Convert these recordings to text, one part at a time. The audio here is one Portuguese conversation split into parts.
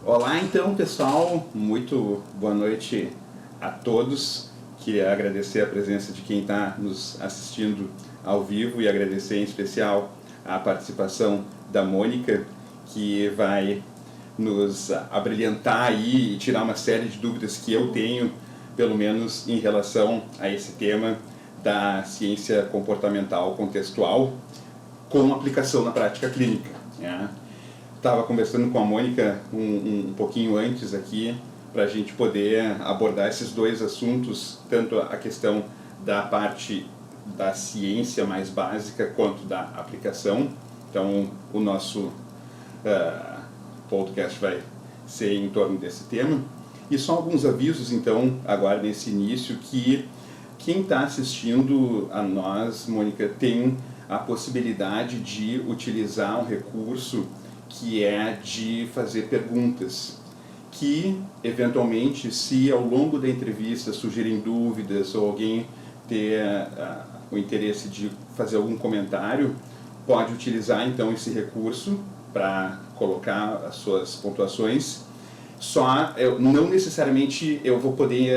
Olá então, pessoal, muito boa noite a todos. Queria agradecer a presença de quem está nos assistindo ao vivo e agradecer em especial a participação da Mônica, que vai nos abrilhantar aí e tirar uma série de dúvidas que eu tenho, pelo menos em relação a esse tema da ciência comportamental contextual com aplicação na prática clínica, né? Estava conversando com a Mônica um pouquinho antes aqui para a gente poder abordar esses dois assuntos, tanto a questão da parte da ciência mais básica quanto da aplicação. Então, o nosso podcast vai ser em torno desse tema. E só alguns avisos, então, agora nesse início, que quem está assistindo a nós, Mônica, tem a possibilidade de utilizar um recurso que é de fazer perguntas, que eventualmente, se ao longo da entrevista surgirem dúvidas ou alguém ter o interesse de fazer algum comentário, pode utilizar então esse recurso para colocar as suas pontuações. Só não necessariamente eu vou poder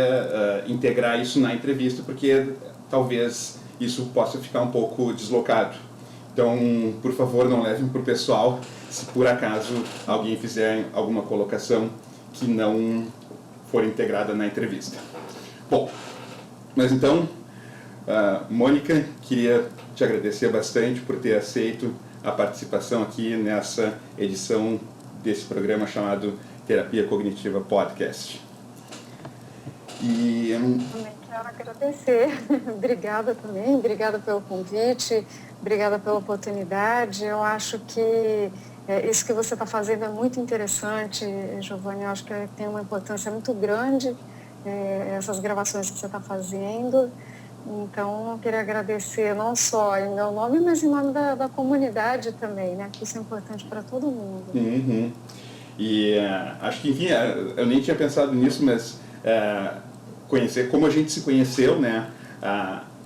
integrar isso na entrevista, porque talvez isso possa ficar um pouco deslocado. Então, por favor, não levem para o pessoal se por acaso alguém fizer alguma colocação que não for integrada na entrevista. Bom, mas então, Mônica, queria te agradecer bastante por ter aceito a participação aqui nessa edição desse programa chamado Terapia Cognitiva Podcast. E também quero agradecer. Obrigada também, obrigada pelo convite, obrigada pela oportunidade. Eu acho que isso que você está fazendo é muito interessante, Giovanni. Eu acho que tem uma importância muito grande, essas gravações que você está fazendo. Então, eu queria agradecer não só em meu nome, mas em nome da comunidade também, né? Que isso é importante para todo mundo. Uhum. E acho que, enfim, eu nem tinha pensado nisso, mas conhecer como a gente se conheceu, né?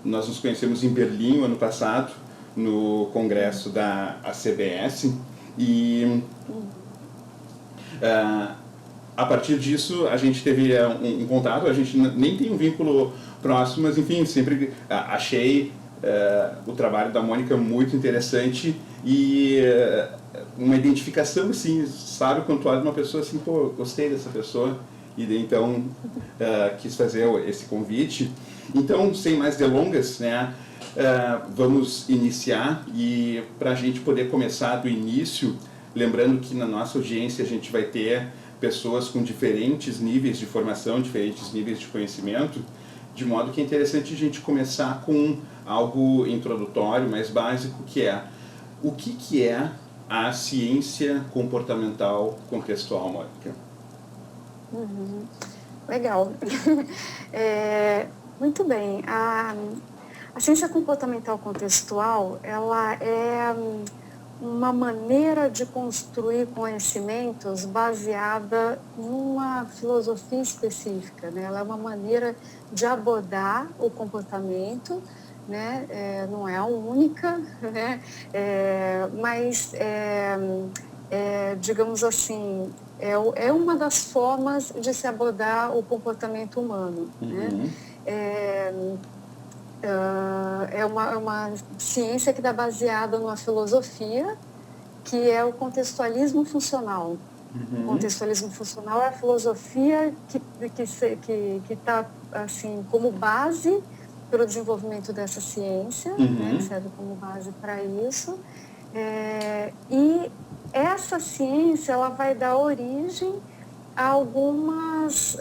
Nós nos conhecemos em Berlim, ano passado, no congresso da ACBS, e a partir disso a gente teve um contato. A gente nem tem um vínculo próximo, mas enfim, sempre achei o trabalho da Mônica muito interessante e uma identificação, assim, sabe, quando tu olha uma pessoa assim, pô, gostei dessa pessoa, e daí, então quis fazer esse convite. Então, sem mais delongas, né, vamos iniciar, e para a gente poder começar do início, lembrando que na nossa audiência a gente vai ter pessoas com diferentes níveis de formação, diferentes níveis de conhecimento, de modo que é interessante a gente começar com algo introdutório, mais básico, que é o que é a ciência comportamental contextual, Mônica? Legal. Muito bem. A ciência comportamental contextual, ela é uma maneira de construir conhecimentos baseada numa filosofia específica, né? Ela é uma maneira de abordar o comportamento, né? Não é a única, né? Mas, digamos assim, é uma das formas de se abordar o comportamento humano, né? É uma ciência que está baseada numa filosofia que é o contextualismo funcional. O contextualismo funcional é a filosofia que está assim, como base para o desenvolvimento dessa ciência, né, serve como base para isso. E essa ciência ela vai dar origem a alguns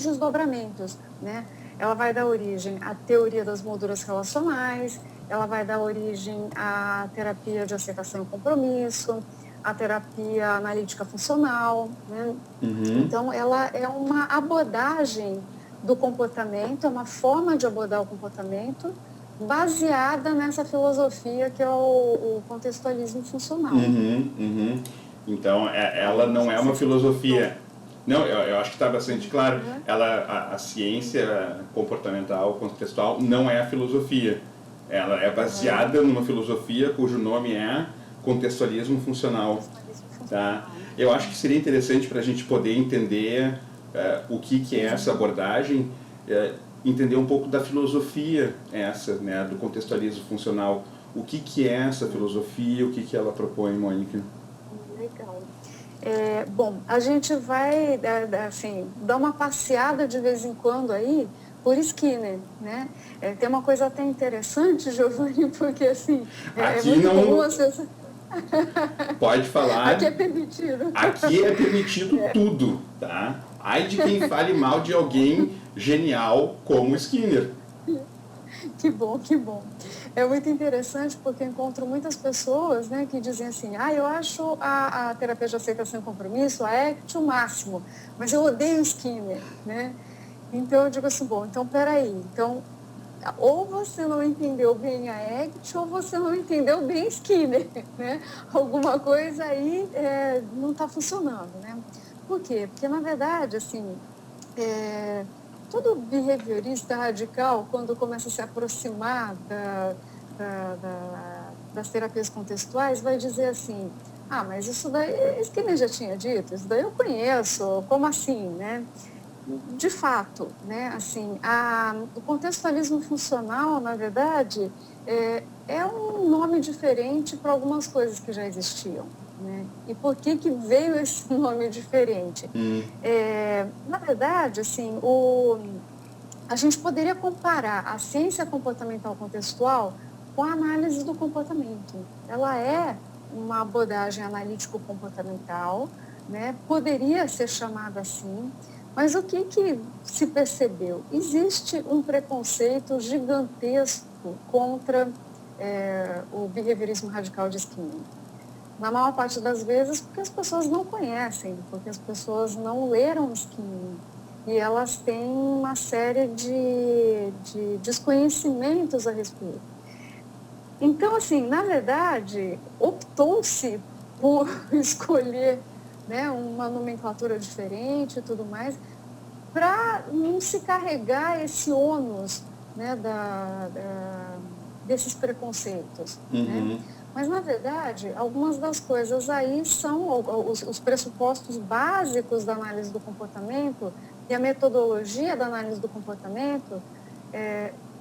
desdobramentos, né? Ela vai dar origem à teoria das molduras relacionais, ela vai dar origem à terapia de aceitação e compromisso, à terapia analítica funcional, né? Então, ela é uma abordagem do comportamento, é uma forma de abordar o comportamento baseada nessa filosofia que é o contextualismo funcional. Então, ela não é uma filosofia. Não, eu acho que está bastante claro. A ciência comportamental contextual não é a filosofia. Ela é baseada numa filosofia cujo nome é contextualismo funcional. Contextualismo funcional. Tá? Eu acho que seria interessante para a gente poder entender o que é essa abordagem, entender um pouco da filosofia essa, né, do contextualismo funcional. O que é essa filosofia, o que ela propõe, Mônica? Legal. Bom, a gente vai assim, dar uma passeada de vez em quando aí por Skinner, né? Tem uma coisa até interessante, Giovanni, porque assim, Aqui muito não... comum as pessoas... Pode falar. Aqui é permitido. Aqui é permitido tudo, tá? Ai de quem fale mal de alguém genial como Skinner. Que bom, que bom. É muito interessante porque eu encontro muitas pessoas, né, que dizem assim, eu acho a terapia de aceitação sem compromisso, a ACT, o máximo, mas eu odeio Skinner, né? Então eu digo assim, bom, então peraí, então ou você não entendeu bem a ACT ou você não entendeu bem Skinner, né? Alguma coisa aí não está funcionando, né? Por quê? Porque na verdade, assim, todo behaviorista radical, quando começa a se aproximar das terapias contextuais, vai dizer assim, mas isso daí, Skinner já tinha dito, isso daí eu conheço, como assim, né? De fato, né, assim, o contextualismo funcional, na verdade, é um nome diferente para algumas coisas que já existiam. Né? E por que veio esse nome diferente? Na verdade, assim, a gente poderia comparar a ciência comportamental contextual com a análise do comportamento. Ela é uma abordagem analítico-comportamental, né? Poderia ser chamada assim, mas o que se percebeu? Existe um preconceito gigantesco contra o behaviorismo radical de Skinner. Na maior parte das vezes porque as pessoas não conhecem, porque as pessoas não leram Skinner. E elas têm uma série de desconhecimentos a respeito. Então, assim, na verdade, optou-se por escolher, né, uma nomenclatura diferente e tudo mais, para não se carregar esse ônus, né, desses preconceitos. Né? Mas, na verdade, algumas das coisas aí são os pressupostos básicos da análise do comportamento e a metodologia da análise do comportamento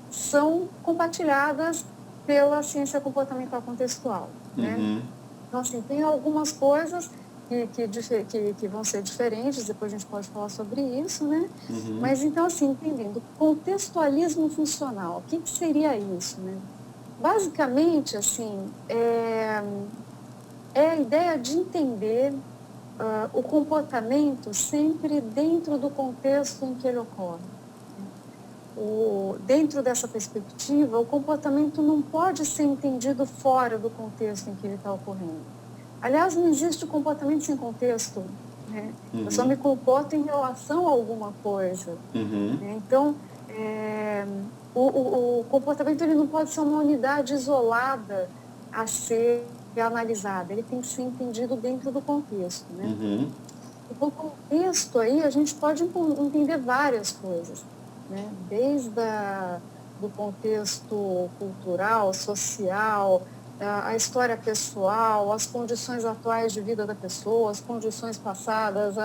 são compartilhadas pela ciência comportamental contextual. Né? Então, assim, tem algumas coisas que vão ser diferentes, depois a gente pode falar sobre isso, né? Mas, então, assim, entendendo, contextualismo funcional, o que seria isso, né? Basicamente, assim, é a ideia de entender o comportamento sempre dentro do contexto em que ele ocorre. Dentro dessa perspectiva, o comportamento não pode ser entendido fora do contexto em que ele está ocorrendo. Aliás, não existe comportamento sem contexto. Né? Eu só me comporto em relação a alguma coisa. Né? Então, o comportamento ele não pode ser uma unidade isolada a ser analisada. Ele tem que ser entendido dentro do contexto. Né? E com o contexto aí, a gente pode entender várias coisas. Né? Desde do contexto cultural, social, a história pessoal, as condições atuais de vida da pessoa, as condições passadas,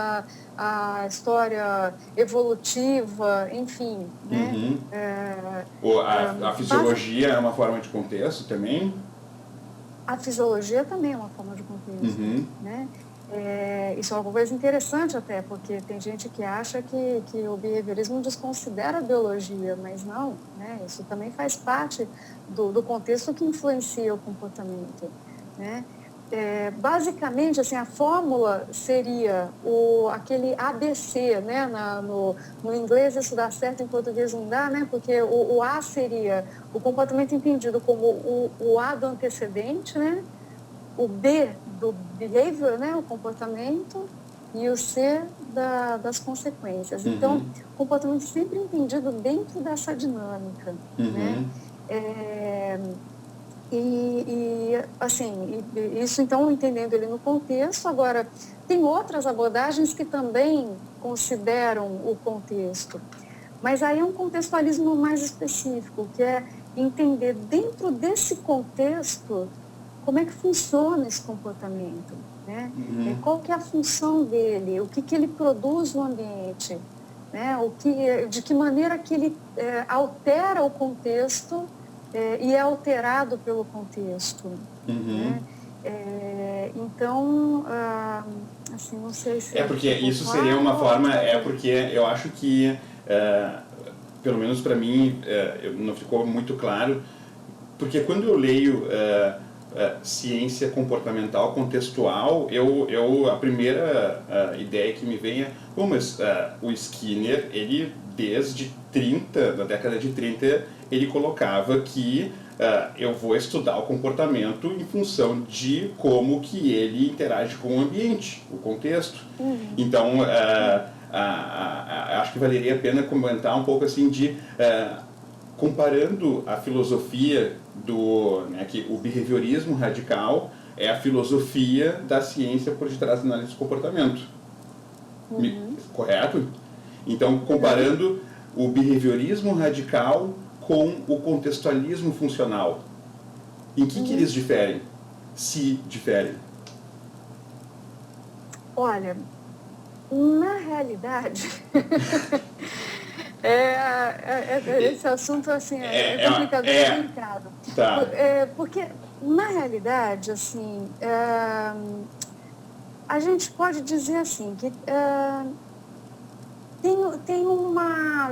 a história evolutiva, enfim. Né? A fisiologia é uma forma de contexto também? A fisiologia também é uma forma de contexto. Né? Isso é uma coisa interessante até, porque tem gente que acha que o behaviorismo desconsidera a biologia, mas não, né? Isso também faz parte do contexto que influencia o comportamento. Né? Basicamente, assim, a fórmula seria aquele ABC, né? No inglês isso dá certo, em português não dá, né? Porque o A seria o comportamento entendido como o A do antecedente, né? O B do behavior, né, o comportamento, e o C das consequências. Então, o comportamento sempre entendido dentro dessa dinâmica. Né? Assim, isso então entendendo ele no contexto. Agora, tem outras abordagens que também consideram o contexto, mas aí é um contextualismo mais específico, que é entender dentro desse contexto como é que funciona esse comportamento, né? Qual que é a função dele, o que ele produz no ambiente, né? De que maneira que ele altera o contexto e é alterado pelo contexto. Né? Então, assim, não sei se... porque isso seria uma forma, porque eu acho que, pelo menos para mim, não ficou muito claro, porque quando eu leio ciência comportamental contextual, a primeira ideia que me vem é, mas o Skinner, ele da década de 30, ele colocava que eu vou estudar o comportamento em função de como que ele interage com o ambiente, o contexto. Então, acho que valeria a pena comentar um pouco assim comparando a filosofia que o behaviorismo radical é a filosofia da ciência por detrás da análise do comportamento. Correto? Então, comparando o behaviorismo radical com o contextualismo funcional. Em que eles diferem? Se diferem? Olha, na realidade, esse assunto assim, é complicado, é delicado. Tá. Porque, na realidade, assim, a gente pode dizer assim, que tem uma...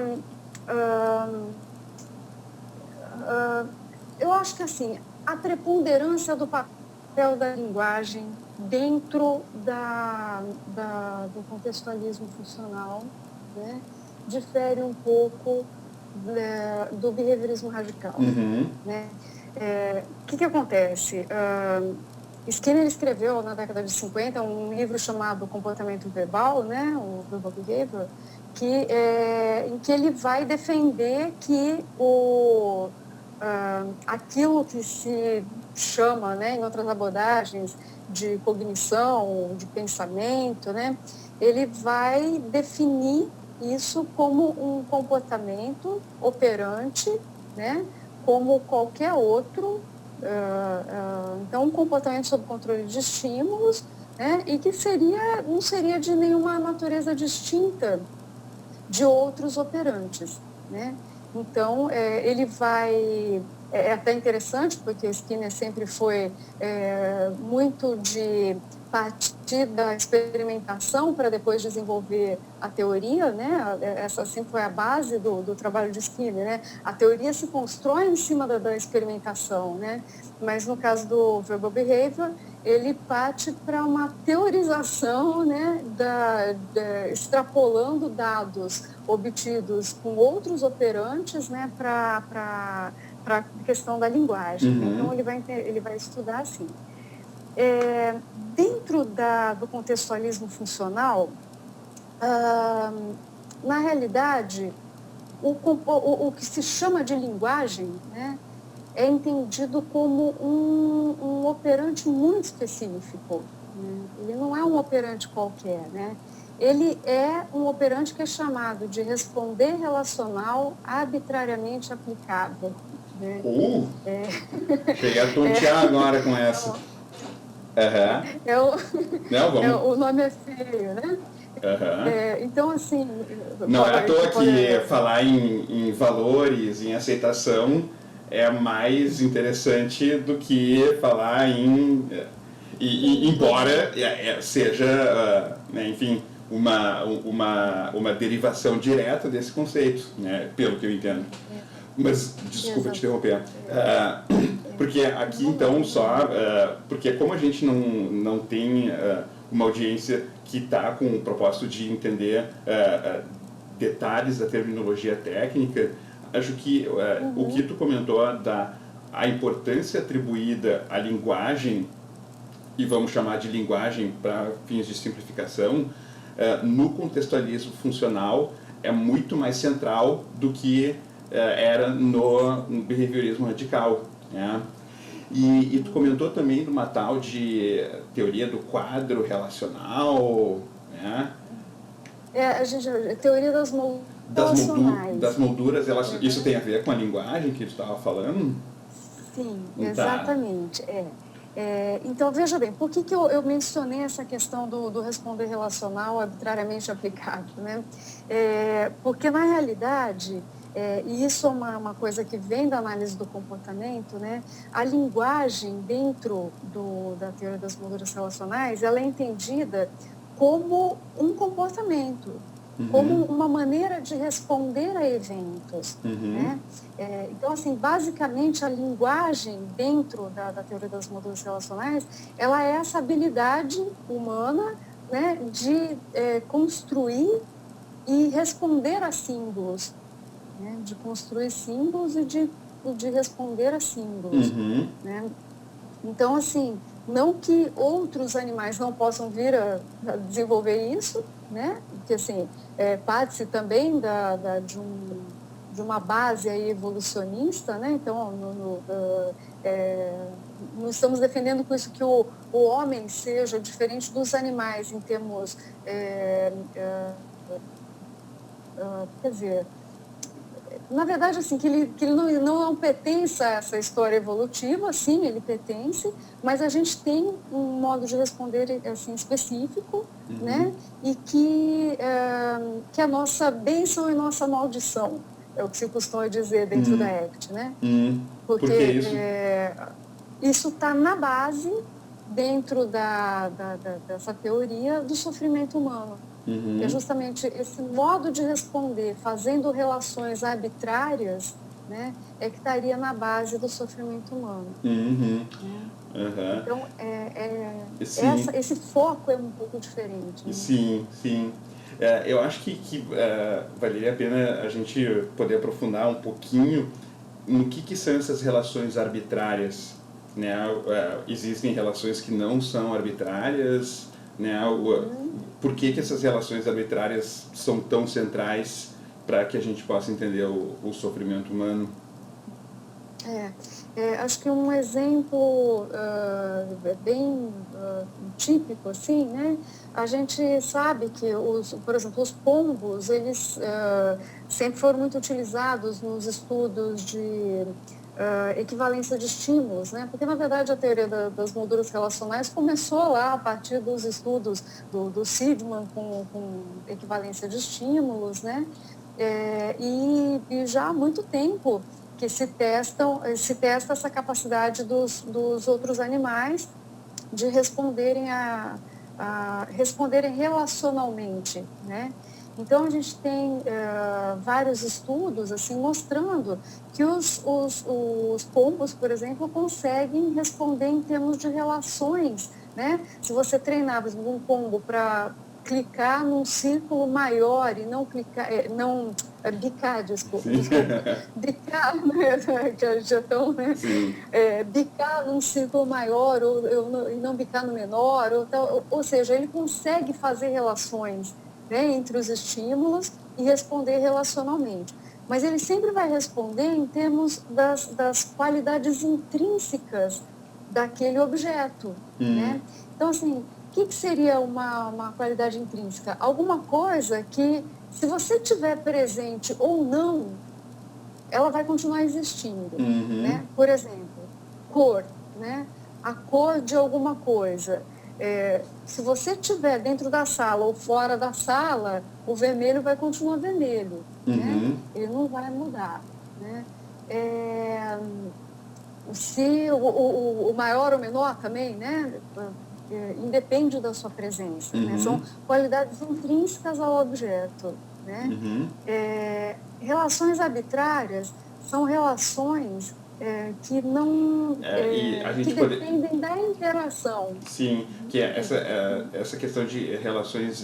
eu acho que assim, a preponderância do papel da linguagem dentro do contextualismo funcional, né, difere um pouco do behaviorismo radical. Né? Que acontece? Skinner escreveu na década de 50 um livro chamado Comportamento Verbal, né, o Verbal Behavior, em que ele vai defender que aquilo que se chama, né, em outras abordagens, de cognição, de pensamento, né, ele vai definir isso como um comportamento operante, né, como qualquer outro. Então, um comportamento sob controle de estímulos, né, e que não seria de nenhuma natureza distinta de outros operantes, né? Então, ele vai... É até interessante, porque Skinner sempre foi muito de partir da experimentação para depois desenvolver a teoria, né? Essa sempre foi a base do trabalho de Skinner, né? A teoria se constrói em cima da experimentação, né? Mas no caso do Verbal Behavior, ele parte para uma teorização, né, extrapolando dados obtidos com outros operantes, né, para a questão da linguagem. Então, ele vai estudar assim. Dentro do contextualismo funcional, na realidade, o que se chama de linguagem, né, é entendido como um operante muito específico. Né? Ele não é um operante qualquer, né? Ele é um operante que é chamado de responder relacional arbitrariamente aplicável. Né? Cheguei a tontear agora com essa. O nome é feio, né? Então, assim... Não é à toa que falar em valores, em aceitação, é mais interessante do que falar embora seja, né, enfim, uma derivação direta desse conceito, né, pelo que eu entendo. Mas, desculpa te interromper. Porque aqui, então, porque como a gente não tem uma audiência que está com o propósito de entender detalhes da terminologia técnica, acho que o que tu comentou a importância atribuída à linguagem, e vamos chamar de linguagem para fins de simplificação, no contextualismo funcional é muito mais central do que era no behaviorismo radical. Né? E tu comentou também de uma tal de teoria do quadro relacional, né? Teoria das molduras. Das molduras, isso tem a ver com a linguagem que tu estava falando? Sim, exatamente. Então, veja bem, por que eu mencionei essa questão do responder relacional arbitrariamente aplicado, né? Porque, na realidade, e isso é uma coisa que vem da análise do comportamento, né? A linguagem dentro da teoria das molduras relacionais, ela é entendida como um comportamento, como uma maneira de responder a eventos. Né? Então, assim, basicamente, a linguagem dentro da teoria das molduras relacionais, ela é essa habilidade humana, né, de construir e responder a símbolos, né, de construir símbolos e de responder a símbolos. Né? Então, assim, não que outros animais não possam vir a desenvolver isso, né? Porque, assim, parte-se também de uma base aí evolucionista, né? Então, não estamos defendendo com isso que o homem seja diferente dos animais em termos, quer dizer, na verdade, assim, que ele não pertence a essa história evolutiva, sim, ele pertence, mas a gente tem um modo de responder, assim, específico, né? E que a nossa bênção e nossa maldição, é o que se costuma dizer dentro da ACT, né? Porque por que isso? Isso está na base, dentro dessa teoria, do sofrimento humano. É justamente esse modo de responder, fazendo relações arbitrárias, né, é que estaria na base do sofrimento humano. Então, esse foco é um pouco diferente. Né? Sim, sim. Eu acho que valeria a pena a gente poder aprofundar um pouquinho no que são essas relações arbitrárias. Né? Existem relações que não são arbitrárias, né? Por que essas relações arbitrárias são tão centrais para que a gente possa entender o sofrimento humano? Acho que um exemplo bem típico, assim, né? A gente sabe que, por exemplo, os pombos, eles sempre foram muito utilizados nos estudos de equivalência de estímulos, né? Porque, na verdade, a teoria das molduras relacionais começou lá a partir dos estudos do Seidman com equivalência de estímulos, né? E já há muito tempo que se testa essa capacidade dos outros animais de responderem responderem relacionalmente, né? Então, a gente tem vários estudos assim, mostrando que os pombos, por exemplo, conseguem responder em termos de relações. Né? Se você treinar, por exemplo, um pombo para clicar num círculo maior e não clicar, bicar, desculpa, bicar, né, que já estão, né, bicar num círculo maior e não bicar no menor, ou seja, ele consegue fazer relações, né, entre os estímulos e responder relacionalmente. Mas ele sempre vai responder em termos das qualidades intrínsecas daquele objeto. Né? Então, assim, o que seria uma qualidade intrínseca? Alguma coisa que, se você tiver presente ou não, ela vai continuar existindo. Né? Por exemplo, cor. Né? A cor de alguma coisa. Se você estiver dentro da sala ou fora da sala, o vermelho vai continuar vermelho. Né? Ele não vai mudar. Né? Se o maior ou menor também, né? Independe da sua presença. Né? São qualidades intrínsecas ao objeto. Né? Relações arbitrárias são relações que não dependem da interação. Sim, que essa questão de relações,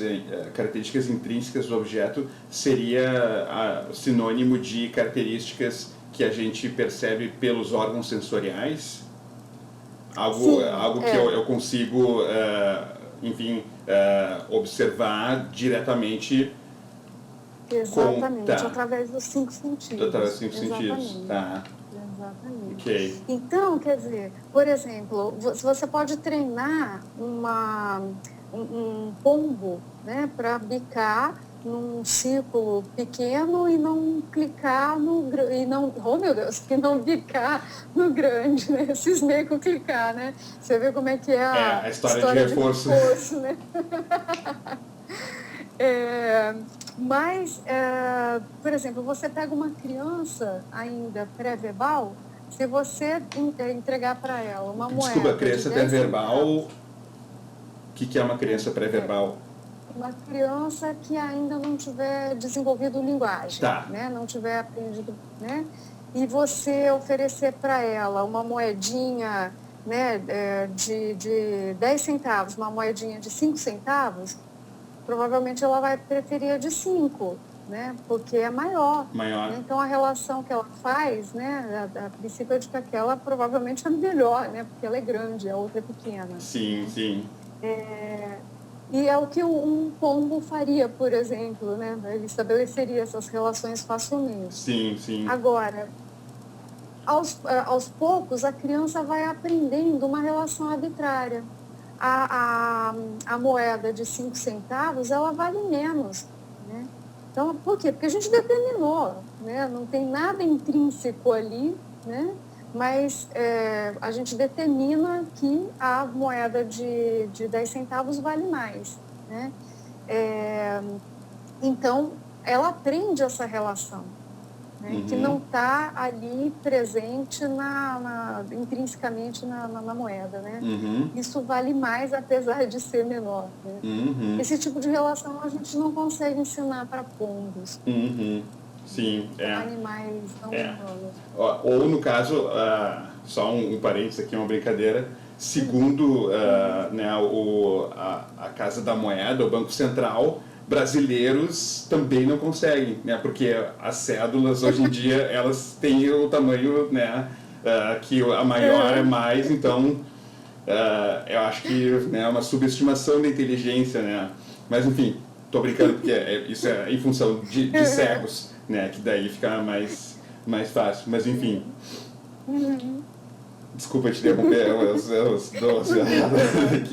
características intrínsecas do objeto seria sinônimo de características que a gente percebe pelos órgãos sensoriais, algo que eu consigo, enfim, observar diretamente. Exatamente, através dos 5 sentidos. Através dos 5 sentidos, tá. Exatamente. Okay. Então, quer dizer, por exemplo, você pode treinar um pombo, né, para bicar num círculo pequeno e não clicar e não, oh meu Deus, e não clicar no grande, né? Cismei com clicar, né? Você vê como é que é a história de reforço, né? Mas, por exemplo, você pega uma criança ainda pré-verbal, se você entregar para ela uma moeda... Desculpa, criança pré-verbal, o que é uma criança pré-verbal? Uma criança que ainda não tiver desenvolvido linguagem, tá, né? Não tiver aprendido, né? E você oferecer para ela uma moedinha, né, de 10 centavos, uma moedinha de 5 centavos, provavelmente ela vai preferir a de 5, né? Porque é maior. Né? Então a relação que ela faz, né, a princípio é de que aquela provavelmente é melhor, né? Porque ela é grande, a outra é pequena. Sim, sim. E é o que um pombo faria, por exemplo, né? Ele estabeleceria essas relações facilmente. Sim, sim. Agora, aos poucos, a criança vai aprendendo uma relação arbitrária. A moeda de 5 centavos, ela vale menos, né? Então, por quê? Porque a gente determinou, né? Não tem nada intrínseco ali, né? Mas a gente determina que a moeda de 10 centavos vale mais, né? Então, ela aprende essa relação, né? Que não está ali presente intrinsecamente na moeda, né? Isso vale mais, apesar de ser menor, né? Esse tipo de relação a gente não consegue ensinar para pombos. Sim, animais não humanos. Ou no caso, só um parênteses aqui, uma brincadeira, segundo né, a Casa da Moeda, o Banco Central, brasileiros também não conseguem, né, porque as cédulas hoje em dia elas têm o tamanho, né, que a maior é mais, então eu acho que é uma subestimação da inteligência, né, mas enfim, tô brincando porque isso é em função de cegos, né, que daí fica mais fácil, mas enfim. Desculpa te interromper, aqui,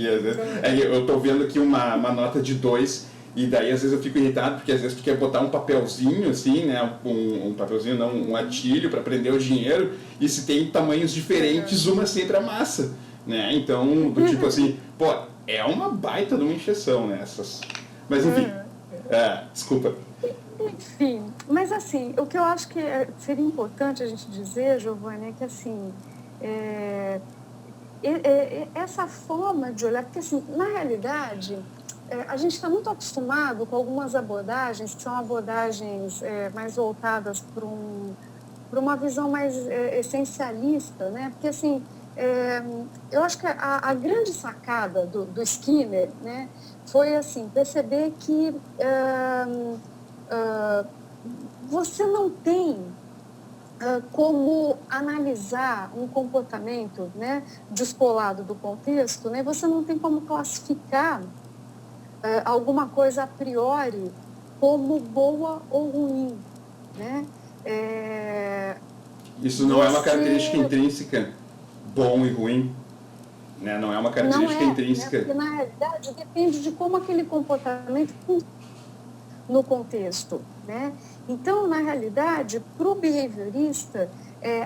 às vezes. Eu tô vendo aqui uma nota de 2 e daí às vezes eu fico irritado porque às vezes tu quer botar um papelzinho assim, né, um papelzinho não, um atilho para prender o dinheiro e se tem tamanhos diferentes, uma sempre amassa, né, então do tipo assim, pô, é uma baita de uma encheção, né, essas... Mas enfim, desculpa. Enfim, mas assim, o que eu acho que seria importante a gente dizer, Giovanni, é que assim, essa forma de olhar, porque assim, na realidade, a gente está muito acostumado com algumas abordagens, que são abordagens mais voltadas para uma visão mais essencialista, né? Porque assim, eu acho que a grande sacada do Skinner, né, foi assim, perceber que você não tem como analisar um comportamento, né, descolado do contexto, né, você não tem como classificar alguma coisa a priori como boa ou ruim, né? Isso não é uma característica intrínseca, bom e ruim, né? Não é uma característica intrínseca. Né? Porque, na realidade, depende de como aquele comportamento no contexto, né? Então, na realidade, para o behaviorista,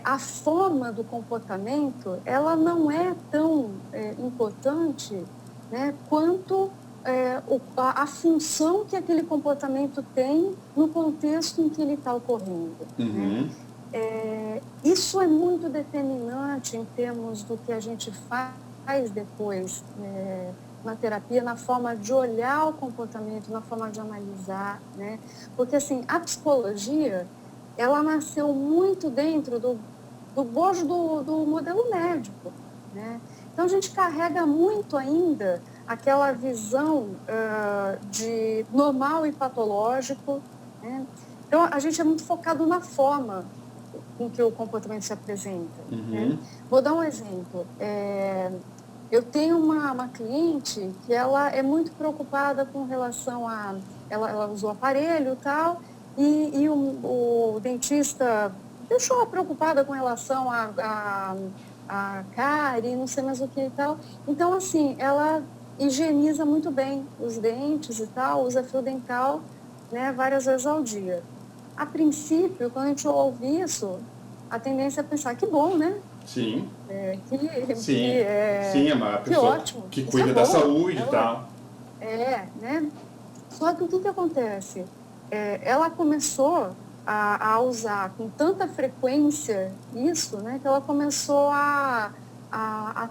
a forma do comportamento, ela não é tão importante, né, quanto a função que aquele comportamento tem no contexto em que ele está ocorrendo. Né? Isso é muito determinante em termos do que a gente faz depois na terapia, na forma de olhar o comportamento, na forma de analisar, né? Porque, assim, a psicologia, ela nasceu muito dentro do bojo do modelo médico, né? Então, a gente carrega muito ainda aquela visão de normal e patológico, né? Então, a gente é muito focado na forma com que o comportamento se apresenta. Né? Vou dar um exemplo. Eu tenho uma cliente que ela é muito preocupada com relação a... Ela usou aparelho e tal, e o dentista deixou ela preocupada com relação a cárie, não sei mais o que e tal. Então, assim, ela higieniza muito bem os dentes e tal, usa fio dental, né, várias vezes ao dia. A princípio, quando a gente ouve isso, a tendência é pensar que bom, né? Sim. Sim, é uma que pessoa ótimo. que Isso cuida é da bom, saúde e tal. né? Só que o que acontece? Ela começou a usar com tanta frequência isso, né, que ela começou a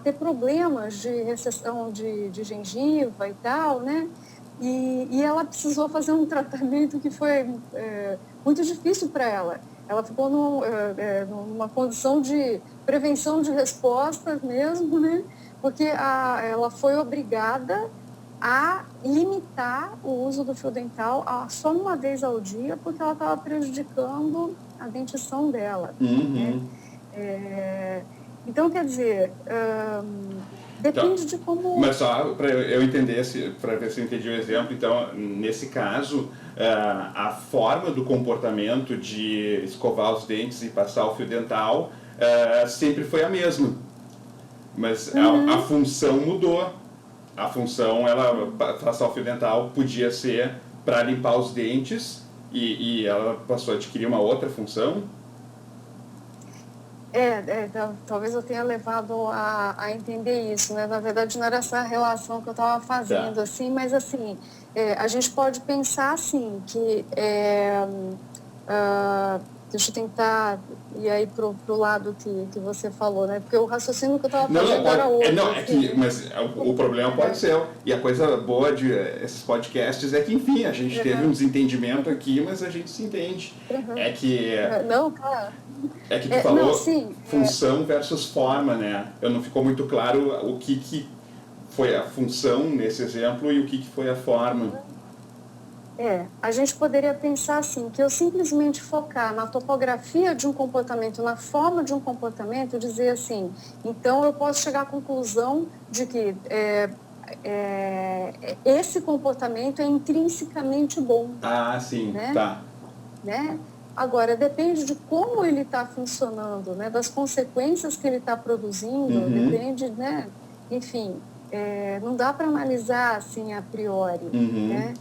ter problemas de recessão de gengiva e tal, né? E ela precisou fazer um tratamento que foi muito difícil para ela. Ela ficou numa condição de prevenção de respostas mesmo, né? Porque ela foi obrigada a limitar o uso do fio dental só uma vez ao dia, porque ela estava prejudicando a dentição dela. Né? Então, quer dizer, depende de como... Mas só para eu entender, para ver se eu entendi o exemplo, então, nesse caso, a forma do comportamento de escovar os dentes e passar o fio dental sempre foi a mesma, mas a função mudou. A função, passar o fio dental podia ser para limpar os dentes e ela passou a adquirir uma outra função? Talvez eu tenha levado a entender isso, né? Na verdade, não era essa relação que eu estava fazendo, assim, mas assim, a gente pode pensar assim, que deixa eu tentar ir aí pro lado que você falou, né? Porque o raciocínio que eu estava fazendo era outro. Mas o problema pode ser. E a coisa boa de esses podcasts é que, enfim, a gente teve um desentendimento aqui, mas a gente se entende. É que... Não, claro. É que tu falou função versus forma, né? Não ficou muito claro o que foi a função nesse exemplo e o que foi a forma. A gente poderia pensar assim, que eu simplesmente focar na topografia de um comportamento, na forma de um comportamento, dizer assim, então eu posso chegar à conclusão de que esse comportamento é intrinsecamente bom. Ah, sim, né? Tá. Né? Agora, depende de como ele está funcionando, né? Das consequências que ele está produzindo, depende, né? Enfim, não dá para analisar assim a priori, né?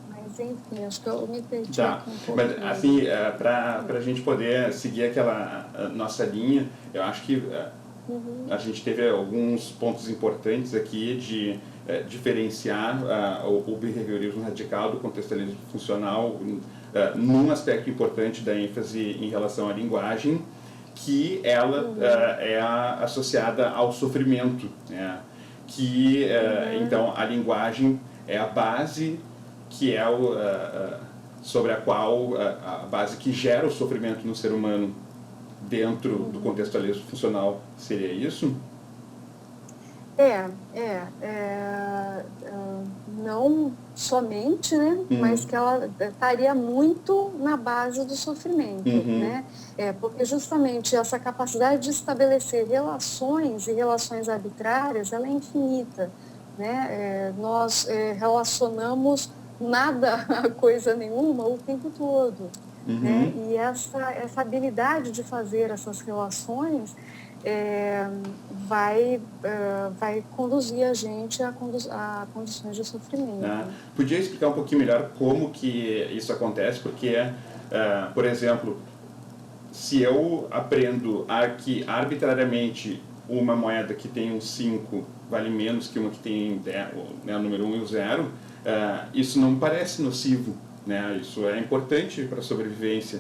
Mas, enfim, acho que eu me perdi aqui um pouco. Mas, assim, para a gente poder seguir aquela nossa linha, eu acho que a gente teve alguns pontos importantes aqui de diferenciar o behaviorismo radical do contextualismo funcional num aspecto importante da ênfase em relação à linguagem, que ela é associada ao sofrimento, né? Que então a linguagem é a base que é sobre a qual a base que gera o sofrimento no ser humano dentro do contextualismo funcional. Seria isso? Não somente, né? Mas que ela estaria muito na base do sofrimento, né? Porque justamente essa capacidade de estabelecer relações e relações arbitrárias, ela é infinita, né? Nós relacionamos nada a coisa nenhuma o tempo todo, né? E essa habilidade de fazer essas relações vai conduzir a gente a condições de sofrimento. Podia explicar um pouquinho melhor como que isso acontece? Porque, por exemplo, se eu aprendo que arbitrariamente uma moeda que tem um 5 vale menos que uma que tem o número 1 e o 0, isso não me parece nocivo, né? Isso é importante para a sobrevivência.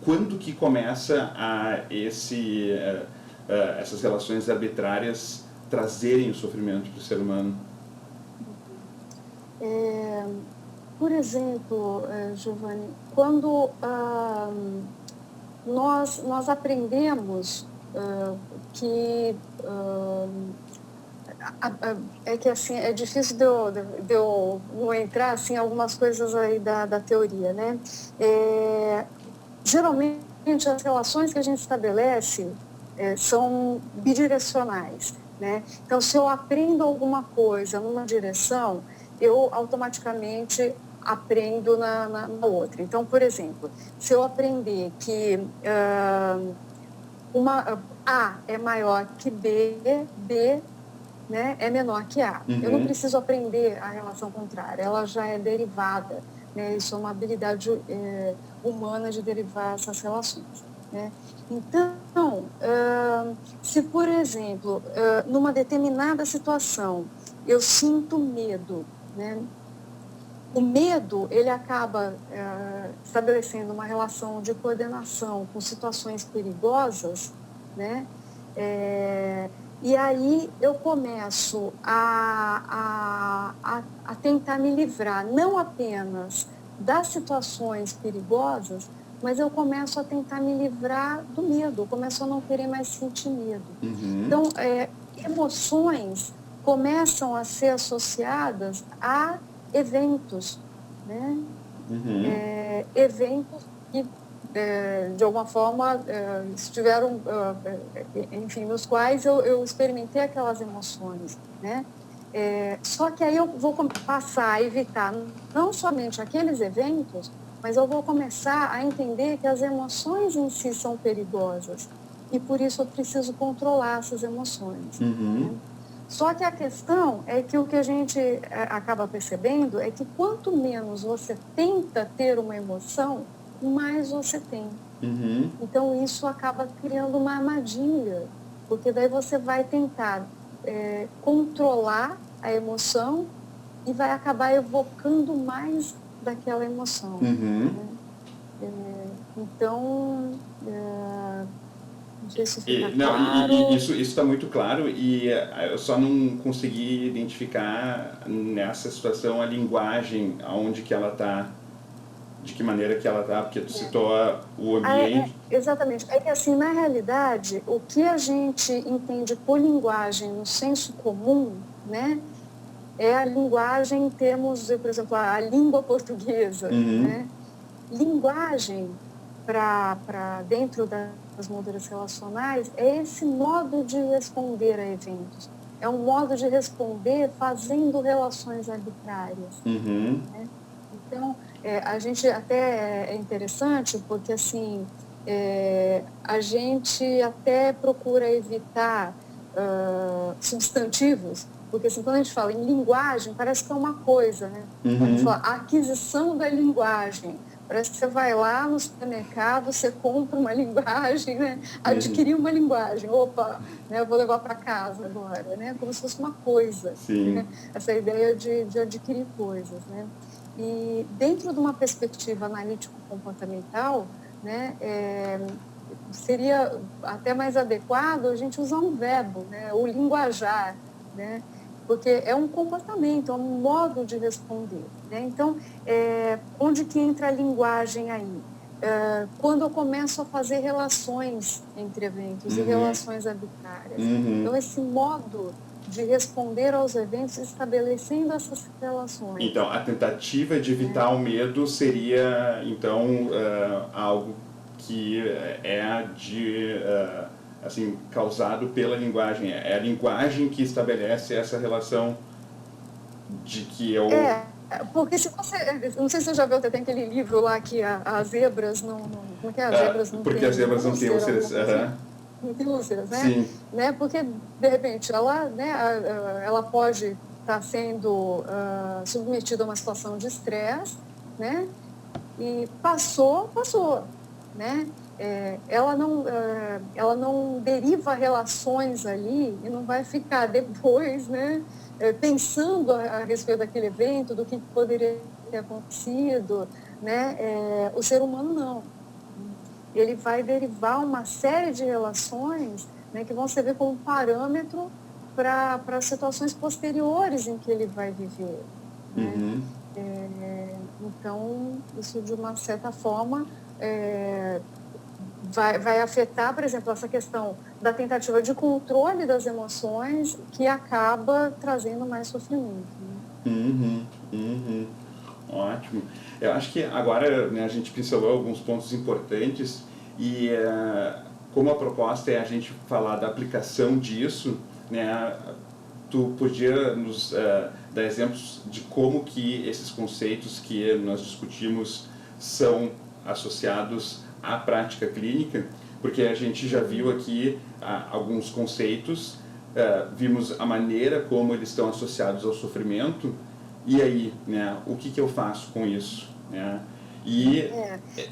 Quando que começa essas relações arbitrárias trazerem o sofrimento para o ser humano? Por exemplo, Giovanni, quando nós aprendemos que é que assim é difícil de eu não entrar assim algumas coisas aí da teoria, né? Geralmente as relações que a gente estabelece são bidirecionais, né? Então, se eu aprendo alguma coisa numa direção, eu automaticamente aprendo na outra. Então, por exemplo, se eu aprender que A é maior que B né, é menor que A. Eu não preciso aprender a relação contrária, ela já é derivada, né? Isso é uma habilidade humana de derivar essas relações, né? Então, se, por exemplo, numa determinada situação eu sinto medo, né? O medo, ele acaba estabelecendo uma relação de coordenação com situações perigosas, né? E aí eu começo a tentar me livrar, não apenas das situações perigosas, mas eu começo a tentar me livrar do medo, eu começo a não querer mais sentir medo. Então, emoções começam a ser associadas a eventos, né? Eventos que, de alguma forma, estiveram, enfim, nos quais eu experimentei aquelas emoções, né? Só que aí eu vou passar a evitar não somente aqueles eventos, mas eu vou começar a entender que as emoções em si são perigosas e por isso eu preciso controlar essas emoções. Né? Só que a questão é que o que a gente acaba percebendo é que quanto menos você tenta ter uma emoção, mais você tem. Então isso acaba criando uma armadilha, porque daí você vai tentar controlar a emoção e vai acabar evocando mais daquela emoção. Né? Então, não sei se fica claro. Isso está muito claro e eu só não consegui identificar nessa situação a linguagem, aonde que ela está, de que maneira que ela está, porque tu citou o ambiente. Exatamente. É que assim, na realidade, o que a gente entende por linguagem no senso comum, né, é a linguagem em termos de, por exemplo, a língua portuguesa, né? Linguagem para dentro das molduras relacionais é esse modo de responder a eventos. É um modo de responder fazendo relações arbitrárias. Né? Então, a gente até é interessante porque, assim, a gente até procura evitar substantivos, porque assim, quando a gente fala em linguagem, parece que é uma coisa, né? A gente fala a aquisição da linguagem. Parece que você vai lá no supermercado, você compra uma linguagem, né? Adquirir uma linguagem. Opa, né? Eu vou levar para casa agora, né? Como se fosse uma coisa. Né? Essa ideia de adquirir coisas, né? E dentro de uma perspectiva analítico-comportamental, né? Seria até mais adequado a gente usar um verbo, né? O linguajar, né? Porque é um comportamento, é um modo de responder. Né? Então, onde que entra a linguagem aí? Quando eu começo a fazer relações entre eventos e relações arbitrárias. Então, esse modo de responder aos eventos estabelecendo essas relações. Então, a tentativa de evitar o medo seria, então, algo que assim, causado pela linguagem. É a linguagem que estabelece essa relação de que eu... Porque se você... Não sei se você já viu, tem aquele livro lá que as zebras não... Como é? As zebras não porque têm... as zebras não têm úlceras. Não tem úlceras, né? Sim. Né? Porque, de repente, ela pode estar sendo submetida a uma situação de estresse, né? E passou, né? Ela não deriva relações ali e não vai ficar depois, né, pensando a respeito daquele evento, do que poderia ter acontecido. Né? O ser humano não. Ele vai derivar uma série de relações, né, que vão servir como parâmetro para situações posteriores em que ele vai viver. Né? Então, isso de uma certa forma... Vai afetar, por exemplo, essa questão da tentativa de controle das emoções, que acaba trazendo mais sofrimento. Né? Ótimo. Eu acho que agora, né, a gente pincelou alguns pontos importantes e como a proposta é a gente falar da aplicação disso, né, tu podia nos dar exemplos de como que esses conceitos que nós discutimos são associados à prática clínica, porque a gente já viu aqui alguns conceitos, vimos a maneira como eles estão associados ao sofrimento, e aí, né, o que eu faço com isso? Né? E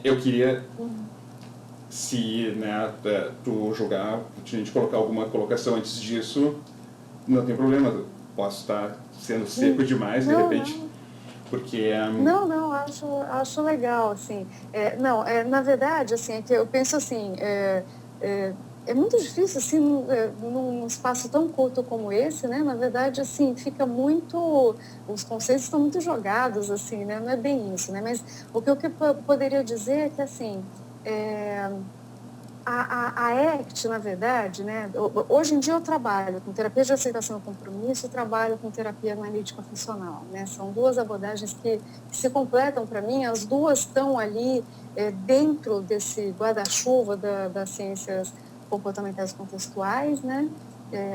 eu queria, se, né, tu julgar, se a gente colocar alguma colocação antes disso, não tem problema, posso estar sendo seco demais, de repente, porque... Não, acho legal, assim. Na verdade, assim, é que eu penso assim, é muito difícil, assim, num espaço tão curto como esse, né? Na verdade, assim, fica muito... Os conceitos estão muito jogados, assim, né? Não é bem isso, né? Mas o que eu poderia dizer é que, assim, a ACT, na verdade, né? Hoje em dia eu trabalho com terapia de aceitação e compromisso, eu trabalho com terapia analítica funcional, né? São duas abordagens que se completam para mim, as duas estão ali dentro desse guarda-chuva das ciências comportamentais contextuais, né?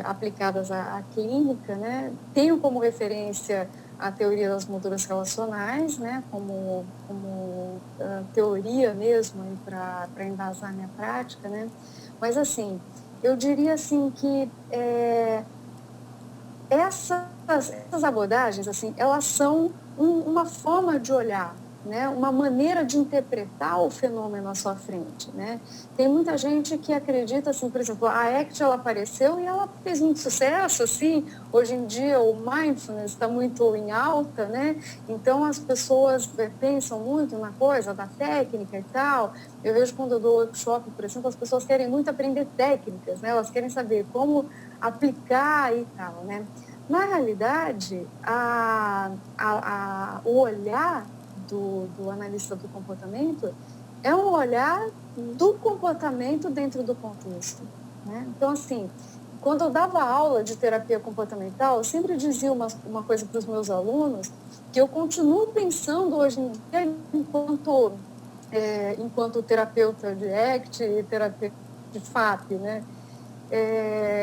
Aplicadas à clínica, né? Tenho como referência a teoria das molduras relacionais, né? Como teoria mesmo para embasar minha prática, né? Mas assim, eu diria assim que essas abordagens, assim, elas são uma forma de olhar, né? Uma maneira de interpretar o fenômeno à sua frente, né? Tem muita gente que acredita, assim, por exemplo, a ACT, ela apareceu e ela fez muito sucesso, assim, hoje em dia o mindfulness está muito em alta, né? Então as pessoas pensam muito na coisa da técnica e tal. Eu vejo quando eu dou workshop, por exemplo, as pessoas querem muito aprender técnicas, né? Elas querem saber como aplicar e tal, né? Na realidade, o olhar do analista do comportamento é um olhar do comportamento dentro do contexto, né? Então, assim, quando eu dava aula de terapia comportamental, eu sempre dizia uma coisa para os meus alunos, que eu continuo pensando hoje em dia enquanto terapeuta de ACT e terapeuta de FAP, né?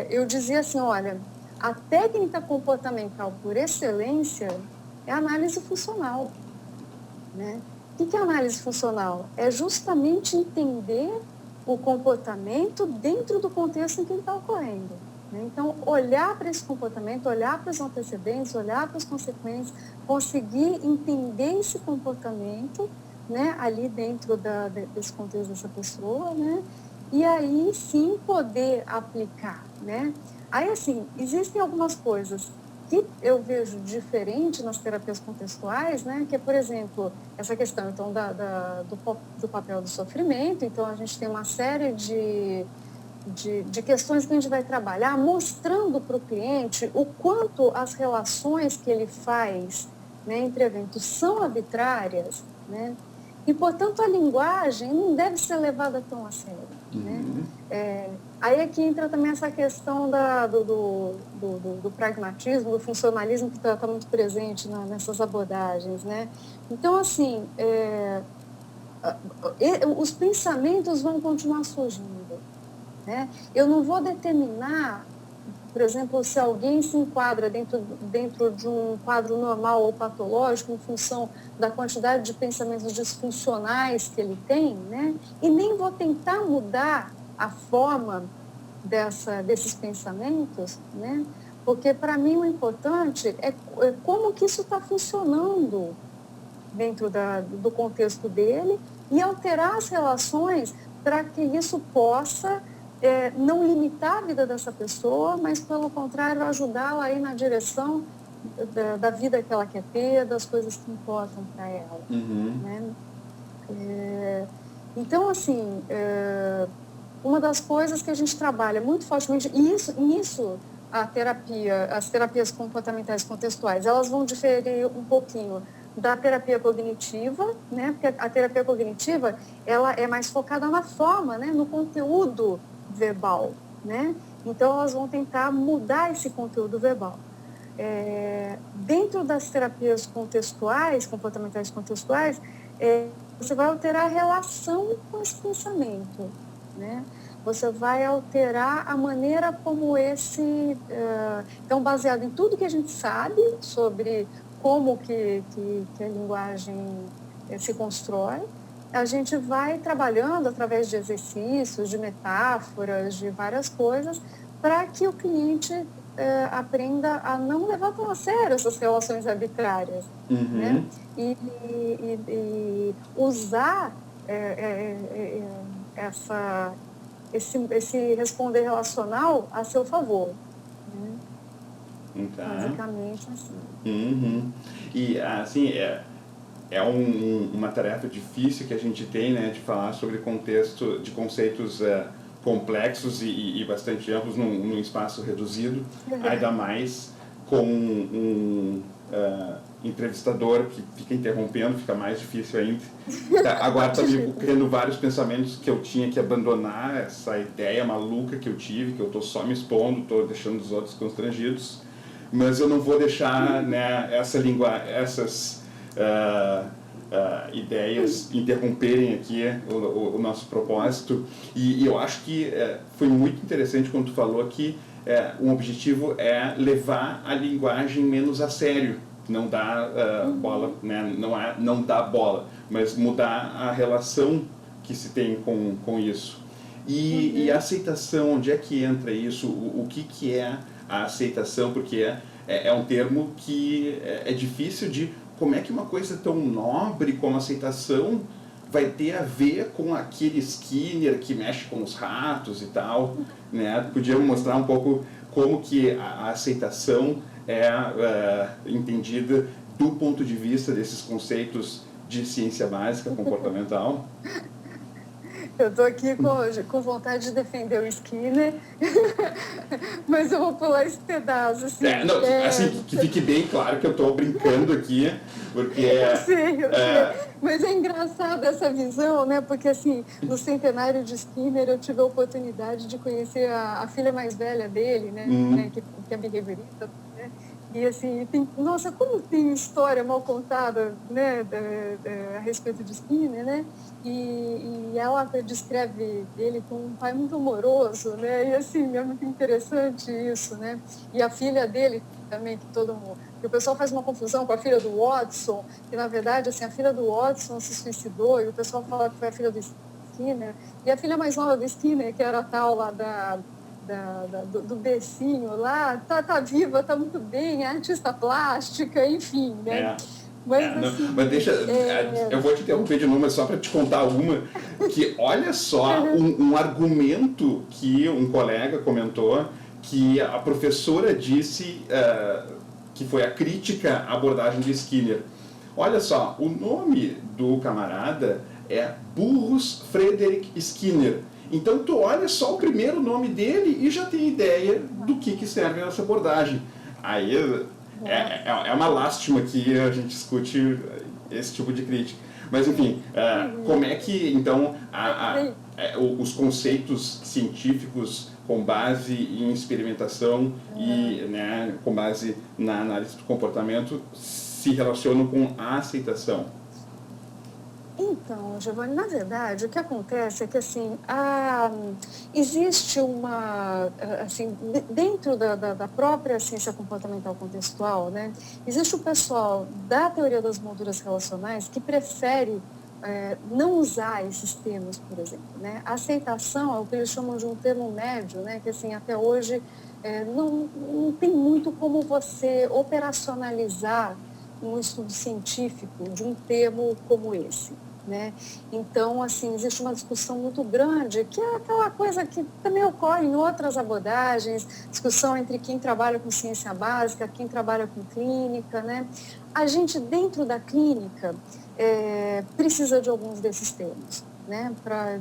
Eu dizia assim, olha, a técnica comportamental por excelência é a análise funcional, né? O que é análise funcional? É justamente entender o comportamento dentro do contexto em que ele está ocorrendo, né? Então, olhar para esse comportamento, olhar para os antecedentes, olhar para as consequências, conseguir entender esse comportamento, né, ali dentro desse contexto dessa pessoa, né? E aí sim poder aplicar, né? Aí, assim, existem algumas coisas que eu vejo diferente nas terapias contextuais, né? Que é, por exemplo, essa questão então, do papel do sofrimento. Então, a gente tem uma série de questões que a gente vai trabalhar mostrando para o cliente o quanto as relações que ele faz, né, entre eventos são arbitrárias, né? E, portanto, a linguagem não deve ser levada tão a sério, né? Aí é que entra também essa questão do pragmatismo, do funcionalismo que está muito presente nessas abordagens, né? Então, assim, os pensamentos vão continuar surgindo, né? Eu não vou determinar, por exemplo, se alguém se enquadra dentro de um quadro normal ou patológico em função da quantidade de pensamentos disfuncionais que ele tem, né? E nem vou tentar mudar a forma desses pensamentos, né? Porque, para mim, o importante é como que isso está funcionando dentro do contexto dele e alterar as relações para que isso possa não limitar a vida dessa pessoa, mas, pelo contrário, ajudá-la a ir na direção da vida que ela quer ter, das coisas que importam para ela. Né? Então, assim, uma das coisas que a gente trabalha muito fortemente, e nisso as terapias comportamentais contextuais, elas vão diferir um pouquinho da terapia cognitiva, né? Porque a terapia cognitiva, ela é mais focada na forma, né? No conteúdo verbal, né? Então, elas vão tentar mudar esse conteúdo verbal. Dentro das terapias contextuais, comportamentais contextuais, você vai alterar a relação com esse pensamento, né? Você vai alterar a maneira como então, baseado em tudo que a gente sabe sobre como que a linguagem se constrói, a gente vai trabalhando através de exercícios, de metáforas, de várias coisas, para que o cliente aprenda a não levar tão a sério essas relações arbitrárias, né? E usar esse responder relacional a seu favor, né? Tá. Basicamente assim. E assim, uma tarefa difícil que a gente tem, né, de falar sobre contexto, de conceitos complexos e bastante amplos num espaço reduzido, ainda mais com um entrevistador que fica interrompendo, fica mais difícil ainda. Agora está me ocorrendo vários pensamentos que eu tinha que abandonar, essa ideia maluca que eu tive, que eu estou só me expondo, estou deixando os outros constrangidos, mas eu não vou deixar, né, essas ideias interromperem aqui o nosso propósito. E eu acho que foi muito interessante quando tu falou que um objetivo é levar a linguagem menos a sério, não dar bola, né? Não dar bola, mas mudar a relação que se tem com isso. E a aceitação, onde é que entra isso? O que é a aceitação? Porque é um termo que é difícil de... Como é que uma coisa tão nobre como aceitação vai ter a ver com aquele Skinner que mexe com os ratos e tal, né? Podíamos mostrar um pouco como que a aceitação é entendida do ponto de vista desses conceitos de ciência básica comportamental? Eu estou aqui com vontade de defender o Skinner, mas eu vou pular esse pedaço. Assim, assim, que fique bem claro que eu estou brincando aqui, porque... Eu sei. Mas é engraçado essa visão, né? Porque, assim, no centenário de Skinner, eu tive a oportunidade de conhecer a filha mais velha dele, né? Que é behaviorista, né? E, assim, nossa, como tem história mal contada, né? A respeito de Skinner, né? E ela descreve ele como um pai muito amoroso, né? E, assim, é muito interessante isso, né? E a filha dele também, que o pessoal faz uma confusão com a filha do Watson, que, na verdade, assim, a filha do Watson se suicidou e o pessoal fala que foi a filha do Skinner. E a filha mais nova do Skinner, que era a tal lá do becinho lá, tá viva, tá muito bem, é artista plástica, enfim, né? Mas deixa, eu vou te interromper de novo, mas só para te contar uma, que olha só um argumento que um colega comentou, que a professora disse que foi a crítica à abordagem de Skinner. Olha só, o nome do camarada é Burrus Frederick Skinner. Então tu olha só o primeiro nome dele e já tem ideia do que serve essa abordagem. Aí é uma lástima que a gente escute esse tipo de crítica. Mas enfim, como é que então os conceitos científicos com base em experimentação e, né, com base na análise do comportamento se relacionam com a aceitação? Então, Giovanni, na verdade, o que acontece é que, assim, existe assim, dentro da própria ciência comportamental contextual, né, existe o pessoal da teoria das molduras relacionais que prefere não usar esses termos, por exemplo, né? A aceitação é o que eles chamam de um termo médio, né, que, assim, até hoje não tem muito como você operacionalizar um estudo científico de um termo como esse, né? Então, assim, existe uma discussão muito grande, que é aquela coisa que também ocorre em outras abordagens, discussão entre quem trabalha com ciência básica, quem trabalha com clínica, né? A gente, dentro da clínica, precisa de alguns desses termos, né?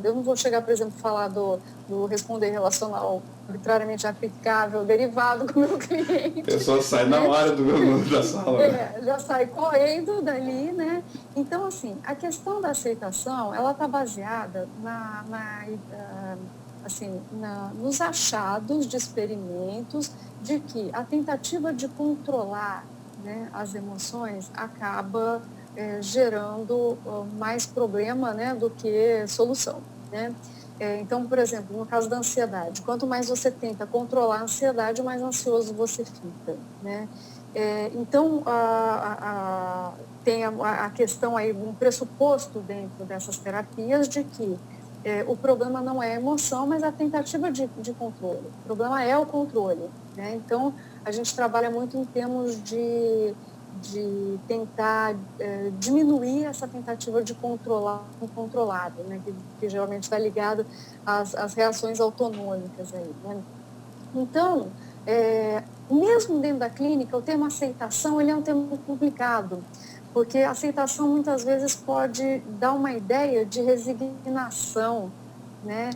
Eu não vou chegar, por exemplo, a falar do responder relacional arbitrariamente aplicável, derivado com o meu cliente. A pessoa sai na hora da sala. Já sai correndo dali, né? Então, assim, a questão da aceitação, ela está baseada nos achados de experimentos de que a tentativa de controlar, né, as emoções acaba gerando mais problema, né, do que solução, né? Então, por exemplo, no caso da ansiedade, quanto mais você tenta controlar a ansiedade, mais ansioso você fica, né? Então, tem a questão aí, um pressuposto dentro dessas terapias de que o problema não é a emoção, mas a tentativa de controle. O problema é o controle, né? Então, a gente trabalha muito em termos de tentar diminuir essa tentativa de controlar o incontrolável, né? Que geralmente está ligado às reações autonômicas aí, né? Então, mesmo dentro da clínica, o termo aceitação ele é um termo complicado, porque a aceitação muitas vezes pode dar uma ideia de resignação, né?